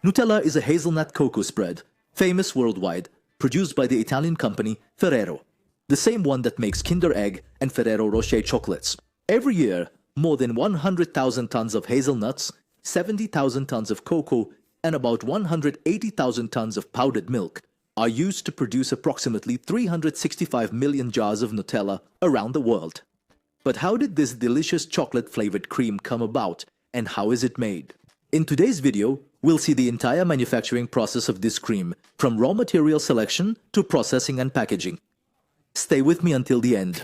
Nutella is a hazelnut cocoa spread, famous worldwide, produced by the Italian company Ferrero, the same one that makes Kinder Egg and Ferrero Rocher chocolates. Every year, more than 100,000 tons of hazelnuts, 70,000 tons of cocoa, and about 180,000 tons of powdered milk are used to produce approximately 365 million jars of Nutella around the world. But how did this delicious chocolate-flavored cream come about, and how is it made? In today's video, we'll see the entire manufacturing process of this cream, from raw material selection to processing and packaging. Stay with me until the end.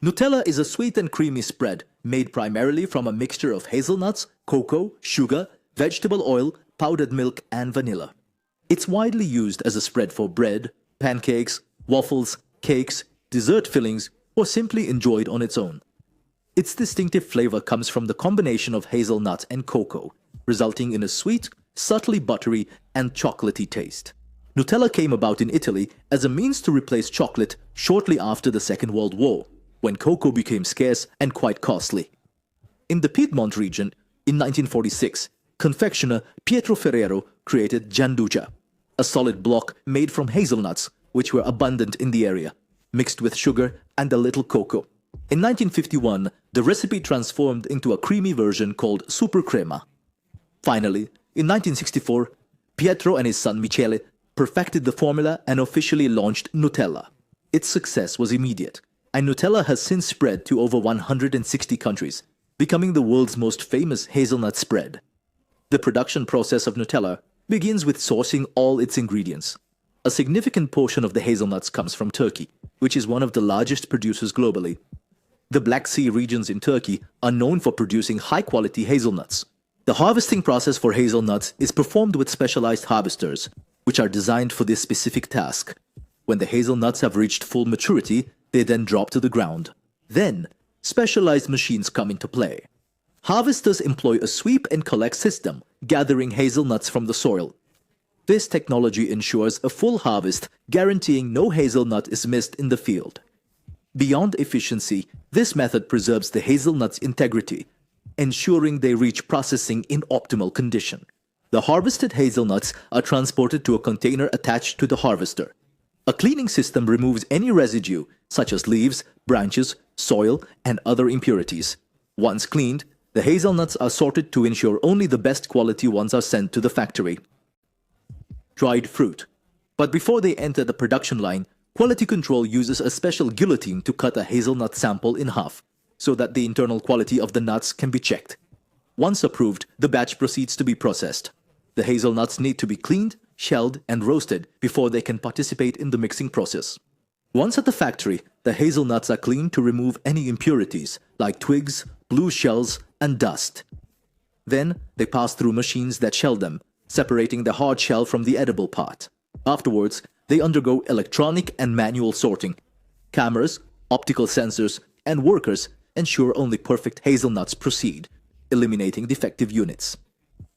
Nutella is a sweet and creamy spread made primarily from a mixture of hazelnuts, cocoa, sugar, vegetable oil, powdered milk, and vanilla. It's widely used as a spread for bread, pancakes, waffles, cakes, dessert fillings, or simply enjoyed on its own. Its distinctive flavor comes from the combination of hazelnut and cocoa, resulting in a sweet, subtly buttery, and chocolatey taste. Nutella came about in Italy as a means to replace chocolate shortly after the Second World War, when cocoa became scarce and quite costly. In the Piedmont region, in 1946, confectioner Pietro Ferrero created gianduja, a solid block made from hazelnuts which were abundant in the area, mixed with sugar and a little cocoa. In 1951, the recipe transformed into a creamy version called super crema. Finally, in 1964, Pietro and his son Michele perfected the formula and officially launched Nutella. Its success was immediate, and Nutella has since spread to over 160 countries, becoming the world's most famous hazelnut spread. The production process of Nutella begins with sourcing all its ingredients. A significant portion of the hazelnuts comes from Turkey, which is one of the largest producers globally. The Black Sea regions in Turkey are known for producing high-quality hazelnuts. The harvesting process for hazelnuts is performed with specialized harvesters, which are designed for this specific task. When the hazelnuts have reached full maturity, they then drop to the ground. Then, specialized machines come into play. Harvesters employ a sweep and collect system, gathering hazelnuts from the soil. This technology ensures a full harvest, guaranteeing no hazelnut is missed in the field. Beyond efficiency, this method preserves the hazelnut's integrity, ensuring they reach processing in optimal condition. The harvested hazelnuts are transported to a container attached to the harvester. A cleaning system removes any residue, such as leaves, branches, soil, and other impurities. Once cleaned, the hazelnuts are sorted to ensure only the best quality ones are sent to the factory. Dried fruit. But before they enter the production line, quality control uses a special guillotine to cut a hazelnut sample in half, so that the internal quality of the nuts can be checked. Once approved, the batch proceeds to be processed. The hazelnuts need to be cleaned, shelled, and roasted before they can participate in the mixing process. Once at the factory, the hazelnuts are cleaned to remove any impurities, like twigs, blue shells, and dust. Then, they pass through machines that shell them, separating the hard shell from the edible part. Afterwards, they undergo electronic and manual sorting. Cameras, optical sensors, and workers ensure only perfect hazelnuts proceed, eliminating defective units.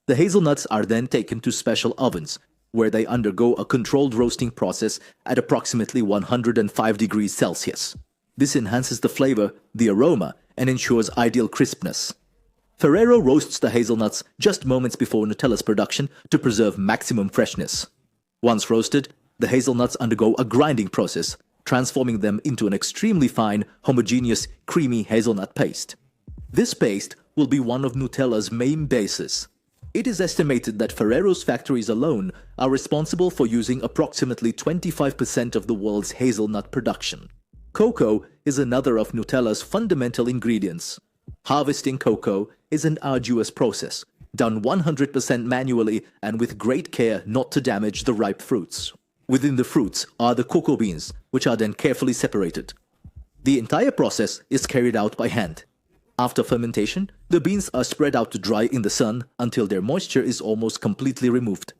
The hazelnuts are then taken to special ovens, where they undergo a controlled roasting process at approximately 105 degrees Celsius. This enhances the flavor, the aroma, and ensures ideal crispness. Ferrero roasts the hazelnuts just moments before Nutella's production to preserve maximum freshness. Once roasted, the hazelnuts undergo a grinding process, transforming them into an extremely fine, homogeneous, creamy hazelnut paste. This paste will be one of Nutella's main bases. It is estimated that Ferrero's factories alone are responsible for using approximately 25% of the world's hazelnut production. Cocoa is another of Nutella's fundamental ingredients. Harvesting cocoa is an arduous process, done 100% manually and with great care not to damage the ripe fruits. Within the fruits are the cocoa beans, which are then carefully separated. The entire process is carried out by hand. After fermentation, the beans are spread out to dry in the sun until their moisture is almost completely removed.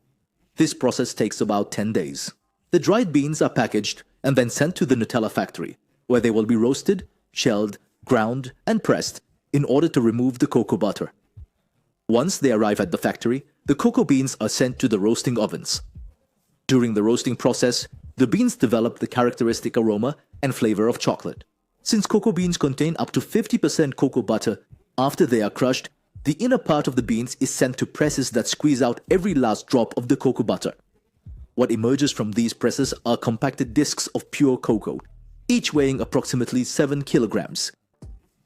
This process takes about 10 days. The dried beans are packaged and then sent to the Nutella factory, where they will be roasted, shelled, ground, and pressed in order to remove the cocoa butter. Once they arrive at the factory, the cocoa beans are sent to the roasting ovens. During the roasting process, the beans develop the characteristic aroma and flavor of chocolate. Since cocoa beans contain up to 50% cocoa butter, after they are crushed, The inner part of the beans is sent to presses that squeeze out every last drop of the cocoa butter. What emerges from these presses are compacted discs of pure cocoa, each weighing approximately 7 kilograms.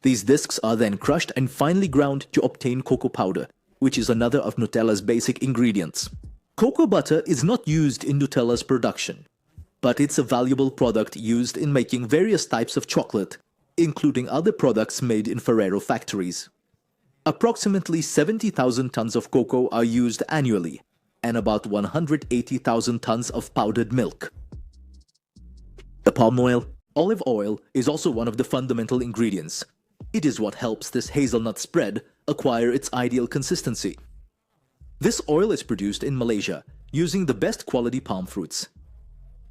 These discs are then crushed and finely ground to obtain cocoa powder, which is another of Nutella's basic ingredients. Cocoa butter is not used in Nutella's production, but it's a valuable product used in making various types of chocolate, including other products made in Ferrero factories. Approximately 70,000 tons of cocoa are used annually, and about 180,000 tons of powdered milk. The palm oil, olive oil, is also one of the fundamental ingredients. It is what helps this hazelnut spread acquire its ideal consistency. This oil is produced in Malaysia using the best quality palm fruits.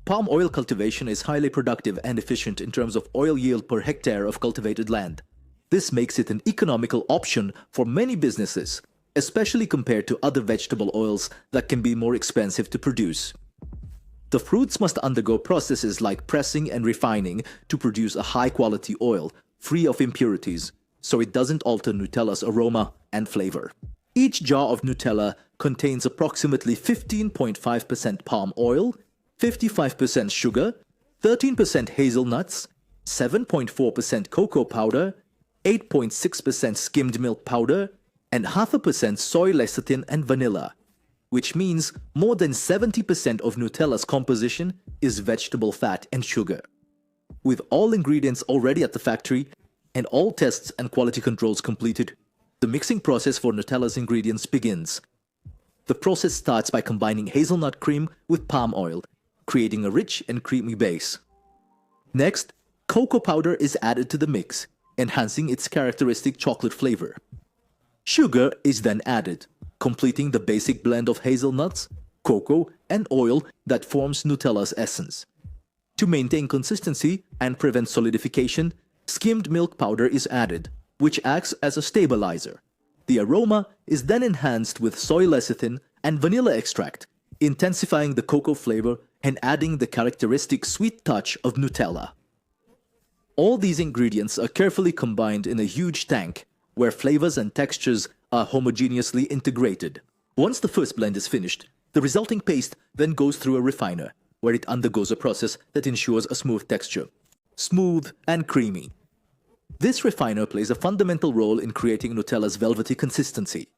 Palm oil cultivation is highly productive and efficient in terms of oil yield per hectare of cultivated land. This makes it an economical option for many businesses, especially compared to other vegetable oils that can be more expensive to produce. The fruits must undergo processes like pressing and refining to produce a high-quality oil, free of impurities, so it doesn't alter Nutella's aroma and flavor. Each jar of Nutella contains approximately 15.5% palm oil, 55% sugar, 13% hazelnuts, 7.4% cocoa powder, 8.6% skimmed milk powder, and 0.5% soy lecithin and vanilla, which means more than 70% of Nutella's composition is vegetable fat and sugar. With all ingredients already at the factory and all tests and quality controls completed, the mixing process for Nutella's ingredients begins. The process starts by combining hazelnut cream with palm oil, creating a rich and creamy base. Next, cocoa powder is added to the mix, enhancing its characteristic chocolate flavor. Sugar is then added, completing the basic blend of hazelnuts, cocoa, and oil that forms Nutella's essence. To maintain consistency and prevent solidification, skimmed milk powder is added, which acts as a stabilizer. The aroma is then enhanced with soy lecithin and vanilla extract, intensifying the cocoa flavor and adding the characteristic sweet touch of Nutella. All these ingredients are carefully combined in a huge tank where flavors and textures are homogeneously integrated. Once the first blend is finished, the resulting paste then goes through a refiner, where it undergoes a process that ensures a smooth texture. Smooth and creamy. This refiner plays a fundamental role in creating Nutella's velvety consistency.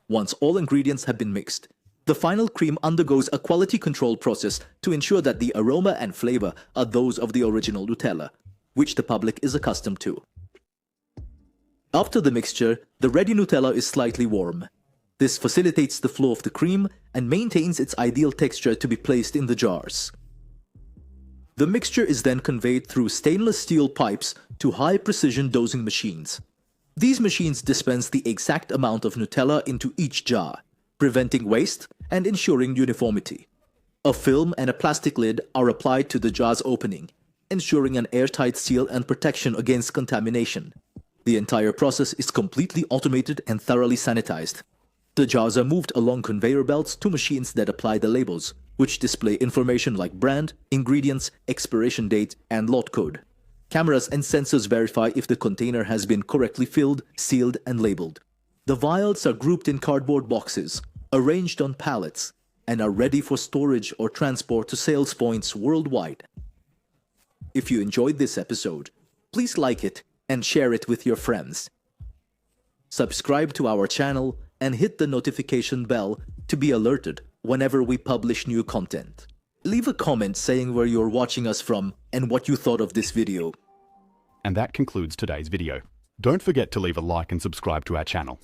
Once all ingredients have been mixed, the final cream undergoes a quality control process to ensure that the aroma and flavor are those of the original Nutella, which the public is accustomed to. After the mixture, the ready Nutella is slightly warm. This facilitates the flow of the cream and maintains its ideal texture to be placed in the jars. The mixture is then conveyed through stainless steel pipes to high-precision dosing machines. These machines dispense the exact amount of Nutella into each jar, preventing waste and ensuring uniformity. A film and a plastic lid are applied to the jar's opening, ensuring an airtight seal and protection against contamination. The entire process is completely automated and thoroughly sanitized. The jars are moved along conveyor belts to machines that apply the labels, which display information like brand, ingredients, expiration date, and lot code. Cameras and sensors verify if the container has been correctly filled, sealed, and labeled. The vials are grouped in cardboard boxes, arranged on pallets, and are ready for storage or transport to sales points worldwide. If you enjoyed this episode, please like it and share it with your friends. Subscribe to our channel and hit the notification bell to be alerted whenever we publish new content. Leave a comment saying where you're watching us from and what you thought of this video. And that concludes today's video. Don't forget to leave a like and subscribe to our channel.